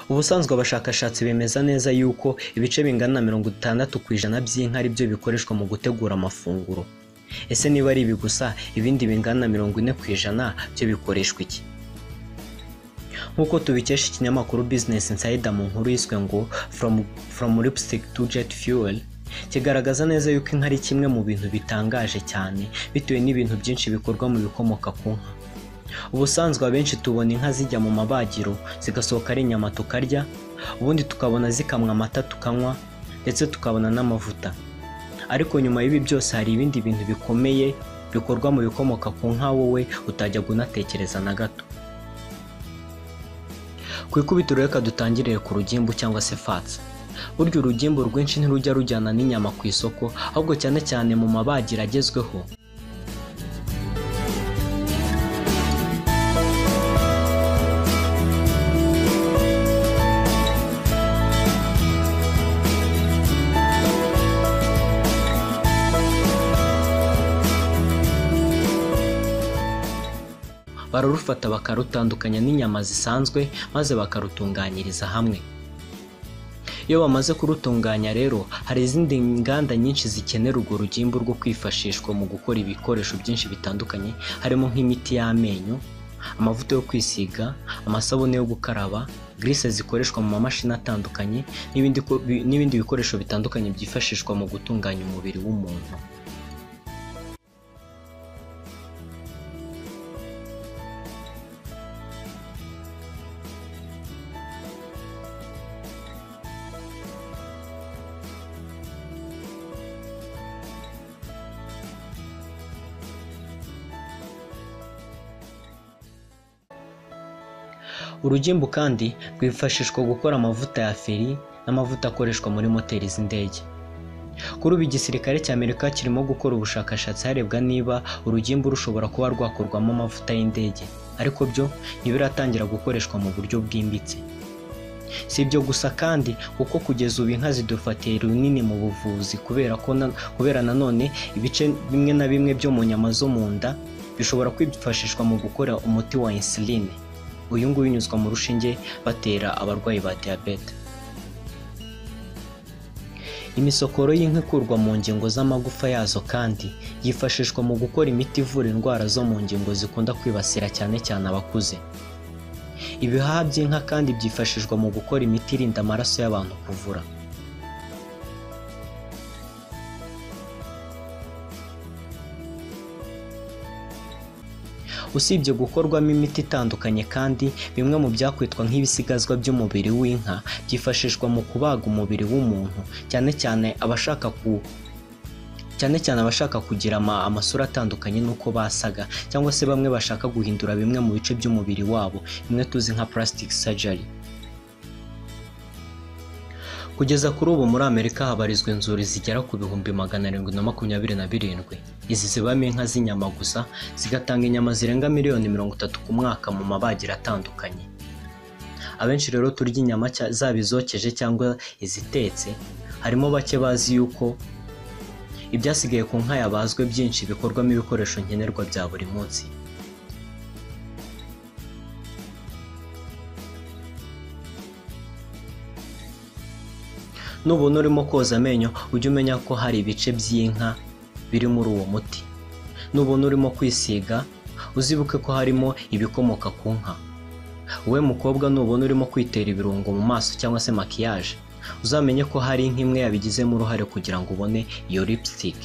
Ubusanzwe abashakashatsi bemeza neza yuko ibice bingana na 60% by'inka ari byo bikoreshwa mu gutegura amafunguro. Ese niba ari ibi gusa, ibindi bingana na 40% byo bikoreshwa iki? Nkuko tubikesha ikinyamakuru Business Insider mu nkuru yiswe ngo From Lipstick to Jet Fuel, kigaragaza neza yuko inka ari kimwe mu bintu bitangaje cyane bitewe n'ibintu byinshi bikorwa mu bikomoka ku nka. Ubusanzwe abenshi tubona inka zijya mu mabagiro zigasohoka ari inyama tukarya, ubundi tukabona zikamwa amata tukanywa, ndetse tukabona n'amavuta. Ariko nyuma y'ibi byose hari ibindi bintu bikomeye bikorwa mu bikomoka ku nka wowe utajya gunatekereza na gato. Ku ikubitiro reka dutangirire ku rugimbu cyangwa se fats. Burya urugimbu rwinshi ntirujya rujyana n'inyama ku isoko, ahubwo cyane cyane mu mabagiro agezweho. Bararufata bakarutandukanya n'inyama zisanzwe maze bakarutunganyiriza hamwe. Iyo bamaze kurutunganya rero, hari izindi nganda nyinshi zikenera urwo rugimbu rwo kwifashishwa mu gukora ibikoresho byinshi bitandukanye, harimo nk'imiti y'amenyo, amavuta yo kwisiga, amasabune yo gukaraba, grease zikoreshwa mu mamashini atandukanye, n'ibindi bikoresho bitandukanye byifashishwa mu gutunganya umubiri w'umuntu. Urugimbu kandi rwifashishwa gukora amavuta ya feri n'amavuta akoreshwa muri moteri z'indege. Kuri ubu igisirikare cy'Amerika kirimo gukora ubushakashatsi harebwa niba urugimbu rushobora kuba rwakorwamo amavuta y'indege, ariko byo ntibiratangira gukoreshwa mu buryo bwimbitse. Si ibyo gusa kandi, kuko kugeza ubu inka zidufatiye runini mu buvuzi kubera nanone ibice bimwe na bimwe byo mu nyama zo mu nda bishobora kwifashishwa mu gukora umuti wa insuline. Uyu nguyu unyuzwa mu rushinge batera abarwayi ba diabete. Imisokoro y'inka ikurwa mu ngingo z'amagufa yazo kandi yifashishwa mu gukora imiti ivura indwara zo mu ngingo zikunda kwibasira cyane cyane abakuze. Ibihaha by'inka kandi byifashishwa mu gukora imiti irinda amaraso y'abantu kuvura. Usibye gukorwamo imiti itandukanye kandi, bimwe mu byakwitwa nk'ibisigazwa by'umubiri w'inka byifashishwa mu kubaga umubiri w'umuntu, cyane cyane abashaka kugira amasura atandukanye n'uko basaga, cyangwa se bamwe bashaka guhindura bimwe mu bice by'umubiri wabo, bimwe tuzi nka plastic surgery. Kugeza kuri ubu muri Amerika habarizwa inzuri zigera ku 727,000. Izi zibamo inka z'inyama gusa, zigatanga inyama zirenga 30,000,000 ku mwaka mu mabagiro atandukanye. Abenshi rero turya inyama zaba izokeje cyangwa izitetse, harimo bake bazi yuko ibyasigaye ku nka yabazwe byinshi bikorwamo ibikoresho nkenerwa bya buri munsi. Nubona urimo koza amenyo, ujye umenya ko hari ibice by'inka biri muri uwo muti. Nubona urimo kwisiga, uzibuke ko harimo ibikomoka ku nka. Wowe mukobwa nubona urimo kwitera ibirungo mu maso cyangwa se makiyaje, uzamenye ko hari inka imwe yabigizemo uruhare kugira ngo ubone iyo lipstick